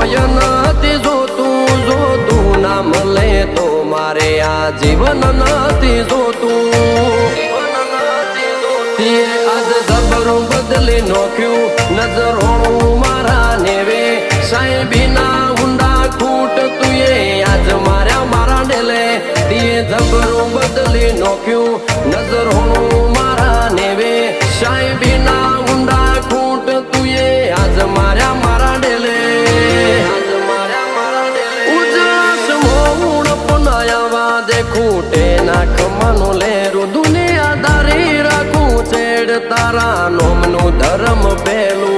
હોય નથી જોતું, જોતું નામ લે તો મારે આ જીવન નથી જોતું. આજ જબરું બદલી નોખ્યું નજરોણું મારા નેવે, સાહેબીના ઊંડા ખૂટ તુએ આજ મારા ડેલે. તે જબરું બદલી નોખ્યું નજરોણું મારા નેવે, સાહેબીના ઊંડા ખૂટ તુએ આજ મારા ડેલે. ઉજાસ મોડ પનાયાવા દે ખૂટે નાખ મનો લેરું દુનિયા દારી રાખું છેડ તારા નોમનું ધર્મ પહેલું.